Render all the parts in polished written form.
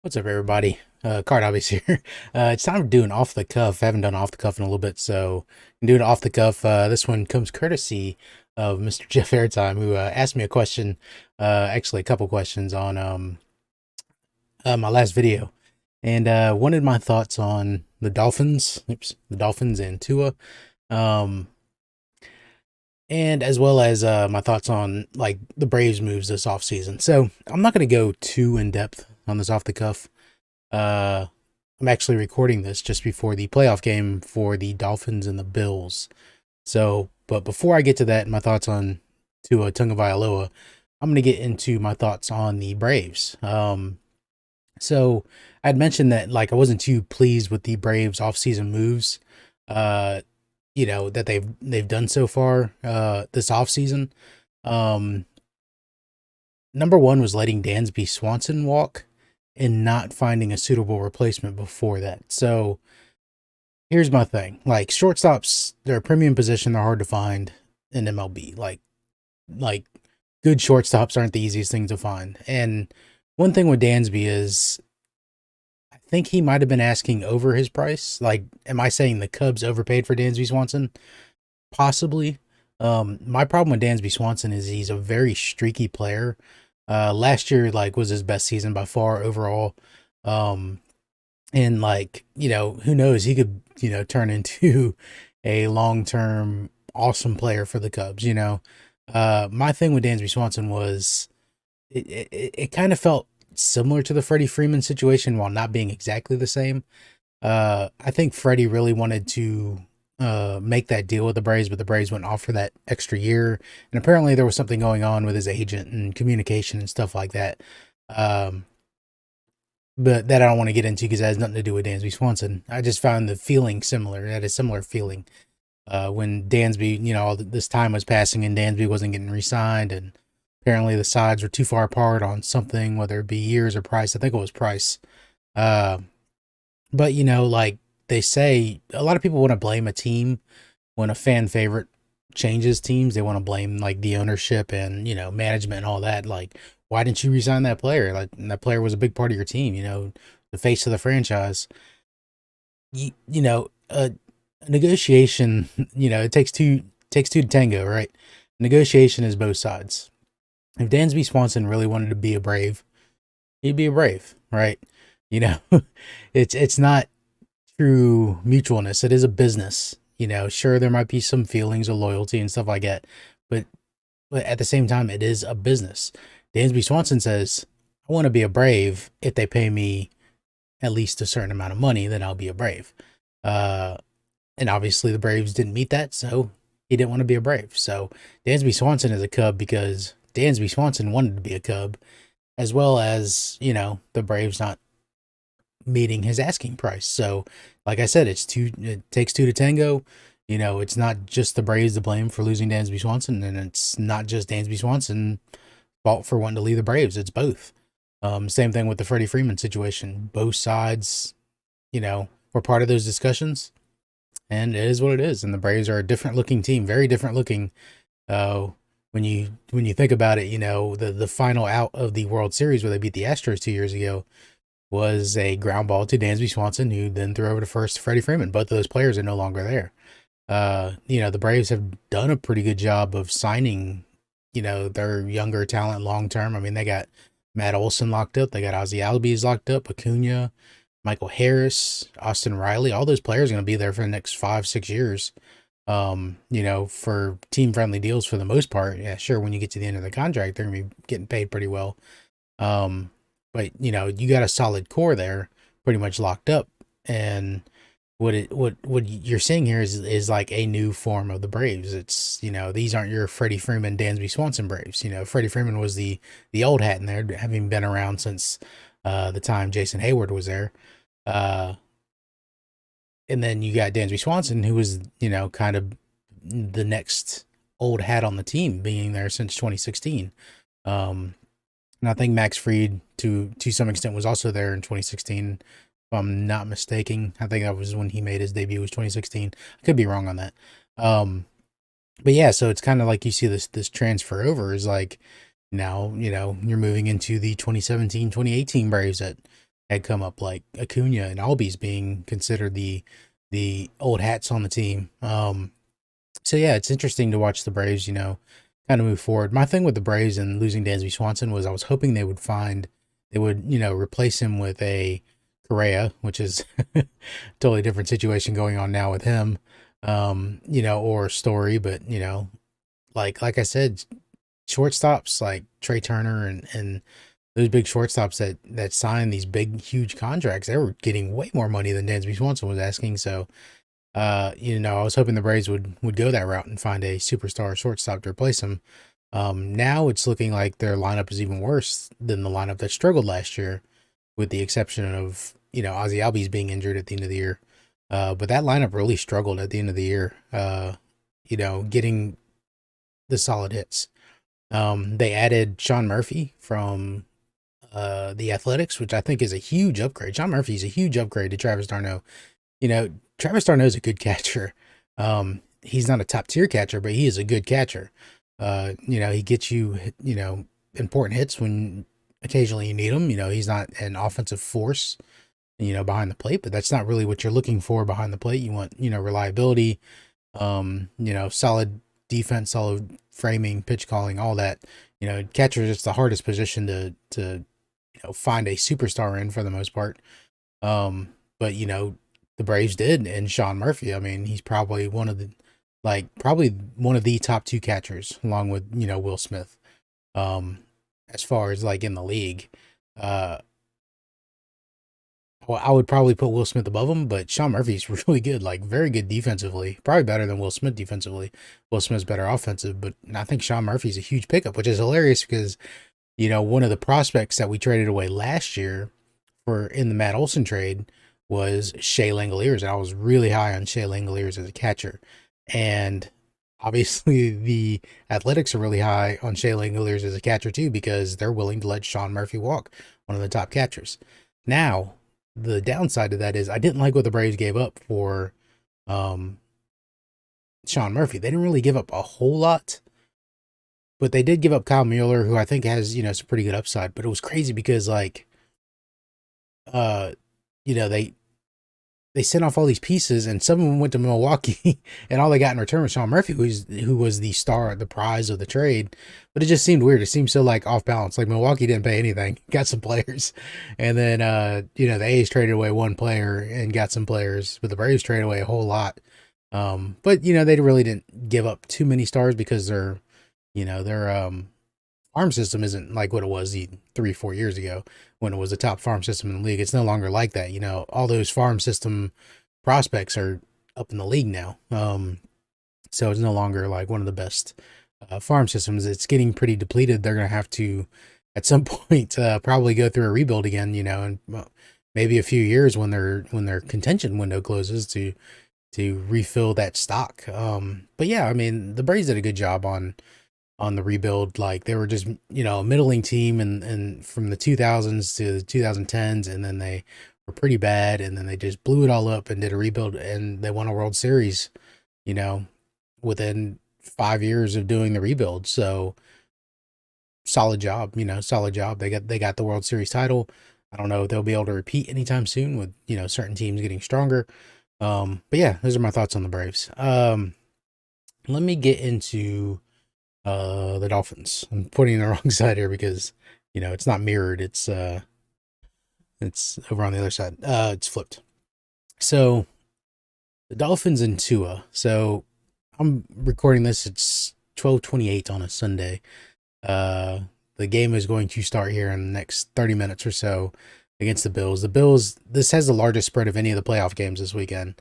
What's up, everybody? Card Hobbies here. It's time to do an off the cuff. I haven't done off the cuff in a little bit, so I'm doing it off the cuff. This one comes courtesy of Mr. Jeff Airtime, who asked me a question, actually a couple questions on my last video, and wanted my thoughts on the Dolphins. The Dolphins and Tua, um, and as well as my thoughts on like the Braves moves this offseason. So I'm not going to go too in depth on this off the cuff. Uh, I'm actually recording this just before the playoff game for the Dolphins and the Bills. So, but before I get to that, my thoughts on Tua Tagovailoa, I'm going to get into my thoughts on the Braves. So I'd mentioned that like I wasn't too pleased with the Braves offseason moves, uh, that they've done so far this offseason. Um, Number one was letting Dansby Swanson walk and not finding a suitable replacement before that. So here's my thing. Like shortstops, they're a premium position, they're hard to find in MLB. Like good shortstops aren't the easiest thing to find. And one thing with Dansby is I think he might have been asking over his price. Like, am I saying the Cubs overpaid for Dansby Swanson? Possibly. My problem with Dansby Swanson is he's a very streaky player. Last year like was his best season by far overall. Um, and like, who knows, he could, turn into a long-term awesome player for the Cubs. My thing with Dansby Swanson was it kind of felt similar to the Freddie Freeman situation while not being exactly the same. I think Freddie really wanted to make that deal with the Braves, but the Braves went off for that extra year. And apparently there was something going on with his agent and communication and stuff like that. Um, but that I don't want to get into because it has nothing to do with Dansby Swanson. I just found the feeling similar. It had a similar feeling when Dansby, all this time was passing and Dansby wasn't getting re-signed, and apparently the sides were too far apart on something, whether it be years or price. I think it was price. Uh, but like they say, a lot of people want to blame a team when a fan favorite changes teams. They want to blame like the ownership and management and all that. Like, why didn't you resign that player? Like, and that player was a big part of your team. The face of the franchise. A negotiation. It takes two to tango, right? Negotiation is both sides. If Dansby Swanson really wanted to be a Brave, he'd be a Brave, right? You know, it's not true mutualness. It is a business. Sure there might be some feelings of loyalty and stuff like that, but at the same time, it is a business. Dansby Swanson says, "I want to be a Brave. If they pay me at least a certain amount of money, then I'll be a Brave." Uh, and obviously the Braves didn't meet that, so he didn't want to be a Brave. So Dansby Swanson is a Cub because Dansby Swanson wanted to be a Cub, as well as the Braves not meeting his asking price. So, like I said, it takes two to tango. It's not just the Braves to blame for losing Dansby Swanson, and it's not just Dansby Swanson fault for wanting to leave the Braves. It's both. Same thing with the Freddie Freeman situation. Both sides, were part of those discussions, and it is what it is. And the Braves are a different looking team, very different looking. Uh, when you think about it, the final out of the World Series where they beat the Astros 2 years ago was a ground ball to Dansby Swanson, who then threw over to first to Freddie Freeman. Both of those players are no longer there. The Braves have done a pretty good job of signing, their younger talent long term. I mean, they got Matt Olson locked up, they got Ozzy Albies locked up, Acuna, Michael Harris, Austin Riley. All those players are going to be there for the next 5-6 years. For team friendly deals for the most part. Yeah, sure. When you get to the end of the contract, they're going to be getting paid pretty well. But you got a solid core there, pretty much locked up. And what you're seeing here is like a new form of the Braves. It's these aren't your Freddie Freeman, Dansby Swanson Braves. Freddie Freeman was the old hat in there, having been around since the time Jason Hayward was there. And then you got Dansby Swanson, who was kind of the next old hat on the team, being there since 2016. And I think Max Fried, to some extent, was also there in 2016. If I'm not mistaken, I think that was when he made his debut. Was 2016. I could be wrong on that. But yeah, so it's kind of like you see this transfer over is like now you're moving into the 2017-2018 Braves that had come up, like Acuna and Albies being considered the old hats on the team. So yeah, it's interesting to watch the Braves, kind of move forward. My thing with the Braves and losing Dansby Swanson was I was hoping they would, replace him with a Correa, which is totally different situation going on now with him. Or Story, but like I said, shortstops like Trey Turner and those big shortstops that sign these big huge contracts, they were getting way more money than Dansby Swanson was asking. So I was hoping the Braves would go that route and find a superstar shortstop to replace him. Now it's looking like their lineup is even worse than the lineup that struggled last year, with the exception of Ozzy Albies being injured at the end of the year. But that lineup really struggled at the end of the year. Getting the solid hits. They added Sean Murphy from the Athletics, which I think is a huge upgrade. Sean Murphy's a huge upgrade to Travis d'Arnaud. Travis d'Arnaud is a good catcher. He's not a top tier catcher, but he is a good catcher. He gets you, important hits when occasionally you need him. He's not an offensive force, behind the plate, but that's not really what you're looking for behind the plate. You want, reliability, solid defense, solid framing, pitch calling, all that. Catcher is just the hardest position to find a superstar in for the most part. But the Braves did, and Sean Murphy, I mean, he's probably one of the top two catchers, along with Will Smith. As far as like in the league, well, I would probably put Will Smith above him, but Sean Murphy's really good, like very good defensively, probably better than Will Smith defensively. Will Smith's better offensive, but I think Sean Murphy's a huge pickup, which is hilarious because one of the prospects that we traded away last year for in the Matt Olson trade was Shea Langoliers, and I was really high on Shea Langoliers as a catcher. And obviously the Athletics are really high on Shea Langoliers as a catcher too, because they're willing to let Sean Murphy walk, one of the top catchers. Now, the downside to that is I didn't like what the Braves gave up for Sean Murphy. They didn't really give up a whole lot, but they did give up Kyle Mueller, who I think has, some pretty good upside. But it was crazy because they sent off all these pieces, and some of them went to Milwaukee, and all they got in return was Sean Murphy, who was the star, the prize of the trade. But it just seemed weird. It seemed so off balance. Like Milwaukee didn't pay anything, got some players, and then the A's traded away one player and got some players, but the Braves traded away a whole lot. But they really didn't give up too many stars because their farm system isn't like what it was 3-4 years ago when it was a top farm system in the league. It's no longer like that. All those farm system prospects are up in the league now. So it's no longer like one of the best farm systems. It's getting pretty depleted. They're going to have to, at some point, probably go through a rebuild again, and maybe a few years when their contention window closes to refill that stock. But yeah, I mean, the Braves did a good job on the rebuild. Like they were just, a middling team and from the 2000s to the 2010s, and then they were pretty bad, and then they just blew it all up and did a rebuild, and they won a World Series, within 5 years of doing the rebuild. So solid job, solid job. They got the World Series title. I don't know if they'll be able to repeat anytime soon with, certain teams getting stronger. But yeah, those are my thoughts on the Braves. Let me get into the Dolphins. I'm putting the wrong side here because it's not mirrored. It's over on the other side. It's flipped. So the Dolphins and Tua. So I'm recording this. It's 12:28 on a Sunday. The game is going to start here in the next 30 minutes or so against the Bills. The Bills. This has the largest spread of any of the playoff games this weekend.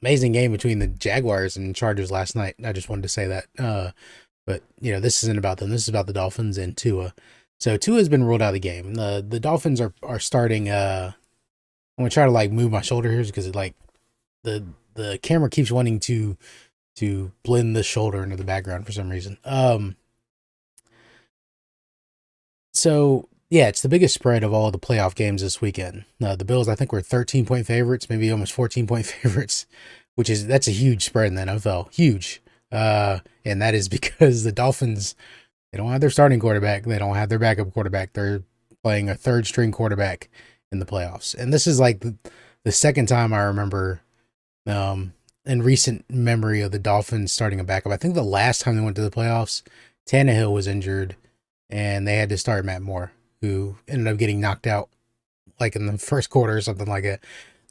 Amazing game between the Jaguars and Chargers last night. I just wanted to say that. But this isn't about them. This is about the Dolphins and Tua. So Tua has been ruled out of the game. The Dolphins are starting. I'm gonna try to move my shoulder here because the camera keeps wanting to blend the shoulder into the background for some reason. So yeah, it's the biggest spread of all the playoff games this weekend. The Bills, I think, were 13-point favorites, maybe almost 14-point favorites, that's a huge spread in the NFL. Huge. And that is because the Dolphins, they don't have their starting quarterback. They don't have their backup quarterback. They're playing a third string quarterback in the playoffs. And this is like the second time I remember um, in recent memory of the Dolphins starting a backup. I think the last time they went to the playoffs, Tannehill was injured and they had to start Matt Moore, who ended up getting knocked out like in the first quarter or something like that.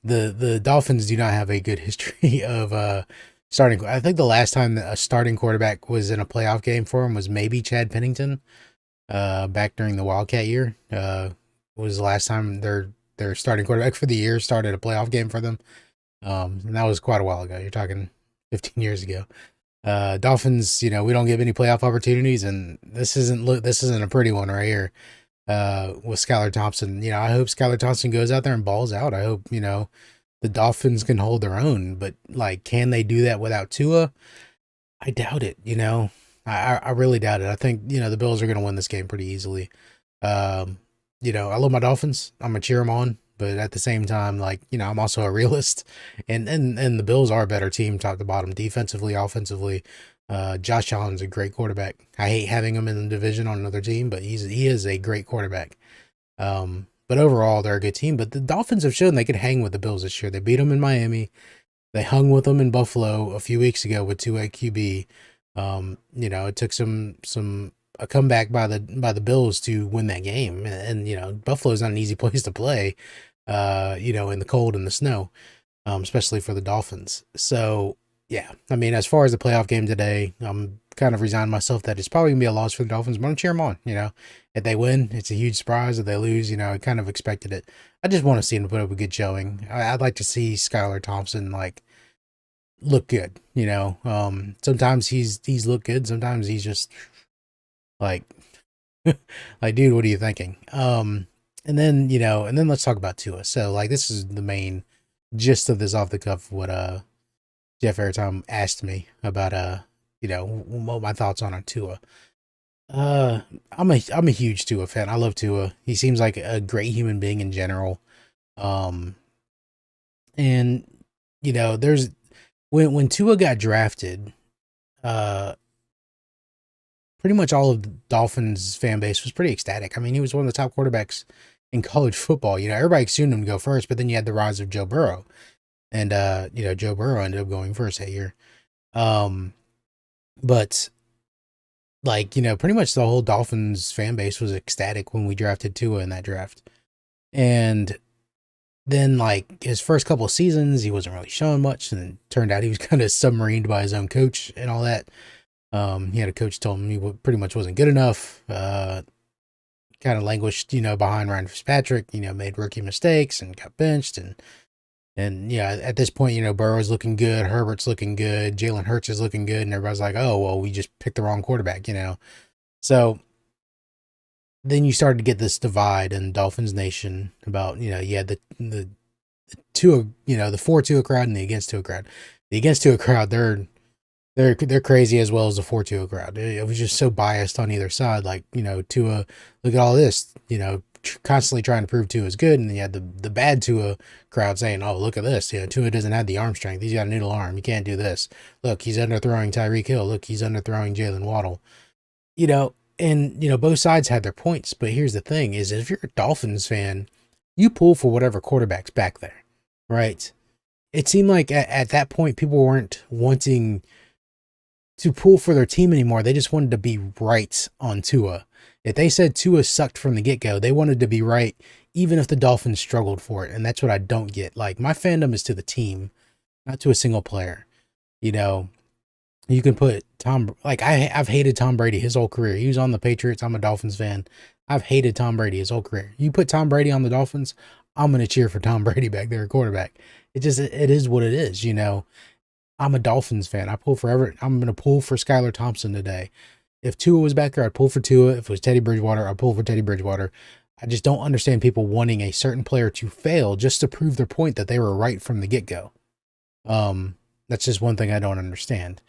The Dolphins do not have a good history of starting. I think the last time that a starting quarterback was in a playoff game for him was maybe Chad Pennington, back during the Wildcat year. Was the last time their starting quarterback for the year started a playoff game for them. And that was quite a while ago. You're talking 15 years ago. Dolphins, we don't give any playoff opportunities, and this isn't a pretty one right here. With Skylar Thompson, I hope Skylar Thompson goes out there and balls out. I hope the Dolphins can hold their own, but like, can they do that without Tua? I doubt it. I really doubt it. I think the Bills are going to win this game pretty easily. I love my Dolphins. I'm gonna cheer them on, but at the same time, like, I'm also a realist, and the Bills are a better team, top to bottom, defensively, offensively. Josh Allen's a great quarterback. I hate having him in the division on another team, but he is a great quarterback. But overall, they're a good team. But the Dolphins have shown they could hang with the Bills this year. They beat them in Miami. They hung with them in Buffalo a few weeks ago with 2-8 QB. It took a comeback by the Bills to win that game, and Buffalo's not an easy place to play. In the cold and the snow, especially for the Dolphins. So yeah, I mean, as far as the playoff game today, I'm kind of resigned myself that it's probably gonna be a loss for the Dolphins, but I'm cheer them on. If they win, it's a huge surprise. If they lose, I kind of expected it. I just want to see them put up a good showing. I'd like to see Skylar Thompson like look good. Sometimes he's looked good. Sometimes he's just like, like, dude, what are you thinking? And then let's talk about Tua. So like, this is the main gist of this off the cuff. What Jeff Airtime asked me about what my thoughts on Tua. I'm a huge Tua fan. I love Tua. He seems like a great human being in general. And there's when Tua got drafted, pretty much all of the Dolphins fan base was pretty ecstatic. I mean, he was one of the top quarterbacks in college football. Everybody assumed him to go first, but then you had the rise of Joe Burrow. And Joe Burrow ended up going first that year. But like, pretty much the whole Dolphins fan base was ecstatic when we drafted Tua in that draft. And then like his first couple of seasons, he wasn't really showing much, and it turned out he was kind of submarined by his own coach and all that. He had a coach told him he pretty much wasn't good enough. Kind of languished, behind Ryan Fitzpatrick, made rookie mistakes and got benched. And yeah, at this point, Burrow's looking good, Herbert's looking good, Jalen Hurts is looking good, and everybody's like, oh, well, we just picked the wrong quarterback, So then you started to get this divide in Dolphins Nation about, you had the Tua, the for Tua crowd and the against Tua crowd. The against Tua crowd, they're crazy, as well as the for Tua crowd. It was just so biased on either side. Like, Tua, look at all this, constantly trying to prove Tua is good. And then you had the bad Tua crowd saying, oh, look at this. Tua doesn't have the arm strength. He's got a noodle arm. You can't do this. Look, he's underthrowing Tyreek Hill. Look, he's underthrowing Jalen Waddle. And both sides had their points. But here's the thing is, if you're a Dolphins fan, you pull for whatever quarterback's back there, right? It seemed like at that point, people weren't wanting to pull for their team anymore. They just wanted to be right on Tua. If they said Tua sucked from the get-go, they wanted to be right, even if the Dolphins struggled for it. And that's what I don't get. Like, my fandom is to the team, not to a single player. You can put I've hated Tom Brady his whole career. He was on the Patriots. I'm a Dolphins fan. I've hated Tom Brady his whole career. You put Tom Brady on the Dolphins, I'm going to cheer for Tom Brady back there at quarterback. It is what it is, I'm a Dolphins fan. I'm going to pull for Skylar Thompson today. If Tua was back there, I'd pull for Tua. If it was Teddy Bridgewater, I'd pull for Teddy Bridgewater. I just don't understand people wanting a certain player to fail just to prove their point that they were right from the get-go. That's just one thing I don't understand.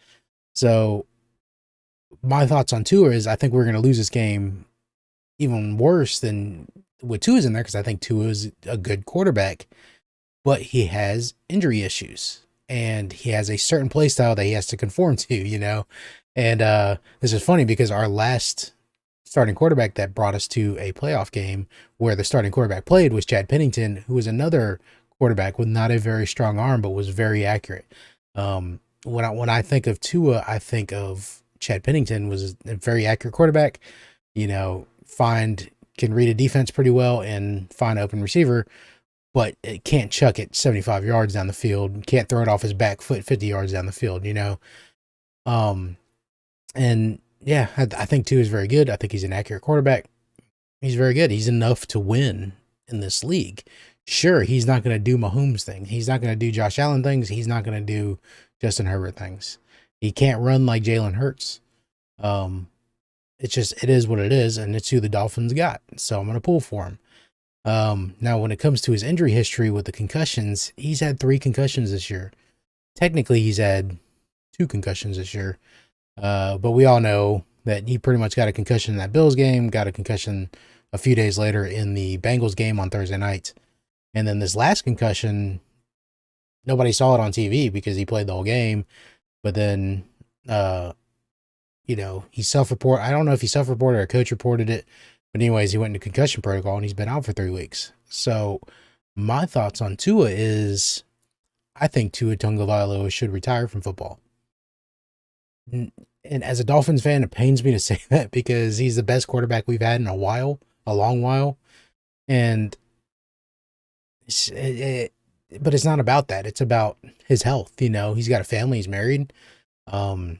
So my thoughts on Tua is I think we're going to lose this game even worse than with Tua's in there, because I think Tua is a good quarterback, but he has injury issues. And he has a certain play style that he has to conform to, And this is funny because our last starting quarterback that brought us to a playoff game where the starting quarterback played was Chad Pennington, who was another quarterback with not a very strong arm, but was very accurate. When I think of Tua, I think of Chad Pennington was a very accurate quarterback. Can read a defense pretty well and find an open receiver, but it can't chuck it 75 yards down the field. Can't throw it off his back foot 50 yards down the field. Um, and yeah, I think Tua is very good. I think he's an accurate quarterback. He's very good. He's enough to win in this league. Sure, he's not going to do Mahomes things. He's not going to do Josh Allen things. He's not going to do Justin Herbert things. He can't run like Jalen Hurts. It is what it is, and it's who the Dolphins got. So I'm going to pull for him. Now, when it comes to his injury history with the concussions, he's had 3 concussions this year. Technically, he's had 2 concussions this year. But we all know that he pretty much got a concussion in that Bills game, got a concussion a few days later in the Bengals game on Thursday night. And then this last concussion, nobody saw it on TV because he played the whole game. But then, he self-reported. I don't know if he self-reported or a coach reported it. But anyways, he went into concussion protocol and he's been out for 3 weeks. So my thoughts on Tua is I think Tua Tagovailoa should retire from football. And as a Dolphins fan, it pains me to say that because he's the best quarterback we've had in a long while. And but it's not about that. It's about his health. He's got a family. He's married. I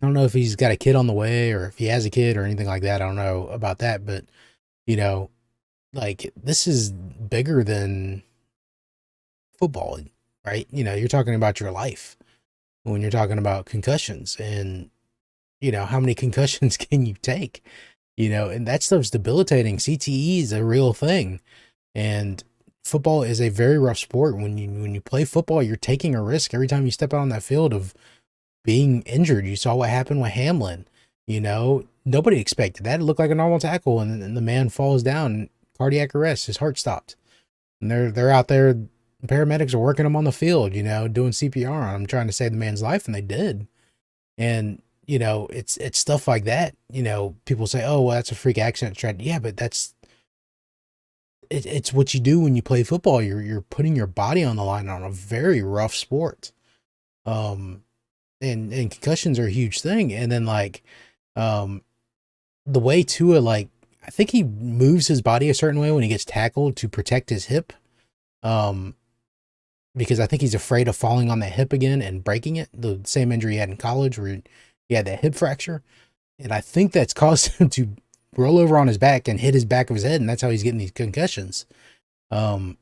don't know if he's got a kid on the way or if he has a kid or anything like that. I don't know about that. But, this is bigger than football, right? You're talking about your life when you're talking about concussions and, how many concussions can you take? And that stuff's debilitating. CTE is a real thing. And football is a very rough sport. When you play football, you're taking a risk every time you step out on that field of being injured. You saw what happened with Hamlin. Nobody expected that. It looked like a normal tackle, and the man falls down, cardiac arrest. His heart stopped, and they're out there. Paramedics are working him on the field, doing CPR on him, trying to save the man's life, and they did. And it's stuff like that. People say, "Oh, well, that's a freak accident." Yeah, but it's what you do when you play football. You're putting your body on the line on a very rough sport. And concussions are a huge thing. And then the way Tua, I think he moves his body a certain way when he gets tackled to protect his hip. Because I think he's afraid of falling on that hip again and breaking it. The same injury he had in college where he had that hip fracture. And I think that's caused him to roll over on his back and hit his back of his head. And that's how he's getting these concussions. But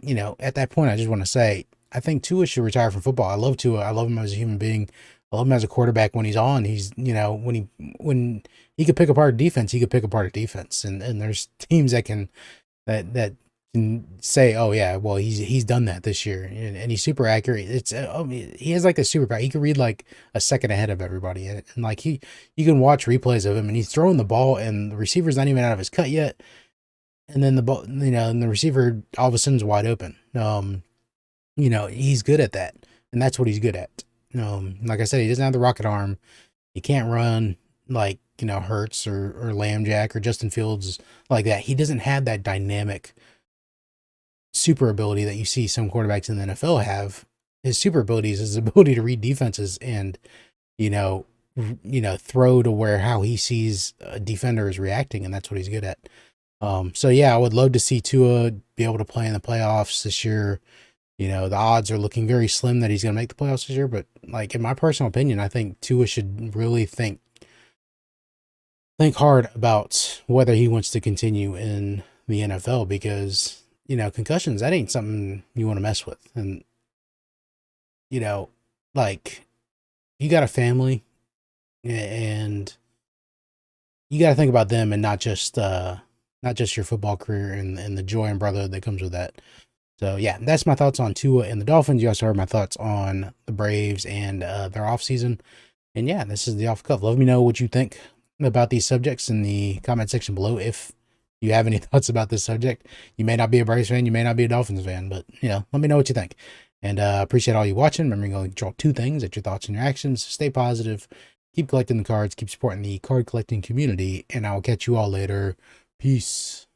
at that point, I just want to say, I think Tua should retire from football. I love Tua. I love him as a human being. I love him as a quarterback when he's on. He's, when he could pick apart defense, he could pick apart a defense. And there's teams that can say, oh yeah, well, he's done that this year. And he's super accurate. He has a superpower. He can read a second ahead of everybody. And you can watch replays of him and he's throwing the ball and the receiver's not even out of his cut yet. And then the ball, and the receiver all of a sudden is wide open. He's good at that, and that's what he's good at. Like I said, he doesn't have the rocket arm. He can't run like Hurts or Lambjack or Justin Fields like that. He doesn't have that dynamic super ability that you see some quarterbacks in the NFL have. His super ability is his ability to read defenses and throw to where how he sees a defender is reacting, and that's what he's good at. So yeah, I would love to see Tua be able to play in the playoffs this year. The odds are looking very slim that he's going to make the playoffs this year, but in my personal opinion, I think Tua should really think hard about whether he wants to continue in the NFL because, concussions, that ain't something you want to mess with. And, you got a family and you got to think about them and not just your football career and the joy and brotherhood that comes with that. So yeah, that's my thoughts on Tua and the Dolphins. You also heard my thoughts on the Braves and their offseason. And yeah, this is the Off Cuff. Let me know what you think about these subjects in the comment section below. If you have any thoughts about this subject, you may not be a Braves fan, you may not be a Dolphins fan, but let me know what you think. And appreciate all you watching. Remember, you can control 2 things: at your thoughts and your actions. Stay positive keep collecting the cards, keep supporting the card collecting community, and I will catch you all later. Peace.